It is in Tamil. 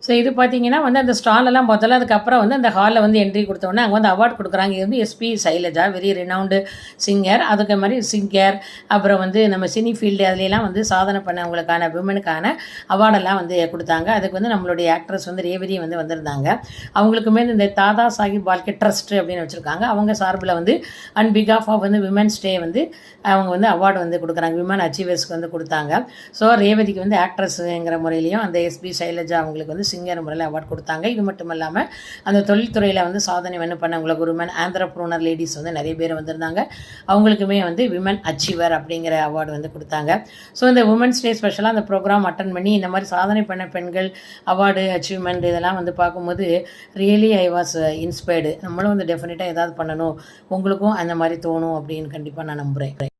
ஸோ இது பார்த்தீங்கன்னா வந்து அந்த ஸ்டாலெல்லாம் பார்த்தோம்ல, அதுக்கப்புறம் வந்து அந்த ஹாலில் வந்து என்ட்ரி கொடுத்தோன்னே அங்கே வந்து அவார்ட் கொடுக்குறாங்க. இது வந்து SP Shailaja, very renowned singer. அதுக்கு மாதிரி சிங்கர், அப்புறம் வந்து நம்ம சினி ஃபீல்டு அதுலலாம் வந்து சாதனை பண்ணவங்களுக்கான விமனுக்கான அவார்டெல்லாம் வந்து கொடுத்தாங்க. அதுக்கு வந்து நம்மளுடைய ஆக்ட்ரஸ் வந்து ரேவதி வந்து வந்திருந்தாங்க. அவங்களுக்குமே இந்த தாதா சாஹிப் பால்கே ட்ரஸ்ட் அப்படின்னு வச்சுருக்காங்க. அவங்க சார்பில் வந்து அண்ட் பிகாஃப் ஆஃப் வந்து விமென்ஸ் டே வந்து அவங்க வந்து அவார்டு வந்து கொடுக்குறாங்க. விமன் அச்சீவர்ஸ்க்கு வந்து கொடுத்தாங்க. ஸோ ரேவதிக்கு வந்து ஆக்ட்ரஸுங்கிற முறையிலையும் அந்த எஸ்பி சைலஜா அவங்களுக்கு வந்து சிங்கர் முறையில் அவார்டு கொடுத்தாங்க. இது மட்டும் இல்லாமல் அந்த தொழில்துறையில் வந்து சாதனை வந்து பண்ணவங்களுக்கு விமன் ஆந்திரப்ரூனர் லேடிஸ் வந்து நிறைய பேர் வந்திருந்தாங்க. அவங்களுக்குமே வந்து விமன் அச்சீவர் அப்படிங்கிற அவார்டு வந்து கொடுத்தாங்க. ஸோ இந்த உமன்ஸ் டே ஸ்பெஷலாக அந்த ப்ரோக்ராம் அட்டன் பண்ணி இந்த மாதிரி சாதனை பண்ண பெண்கள் அவார்டு அச்சீவ்மெண்ட் இதெல்லாம் வந்து பார்க்கும்போது ரியலி ஐ வாஸ் இன்ஸ்பயர்டு. நம்மளும் வந்து டெஃபினட்டாக ஏதாவது பண்ணணும், உங்களுக்கும் அந்த மாதிரி தோணும் அப்படின்னு கண்டிப்பாக நான் நம்புகிறேன்.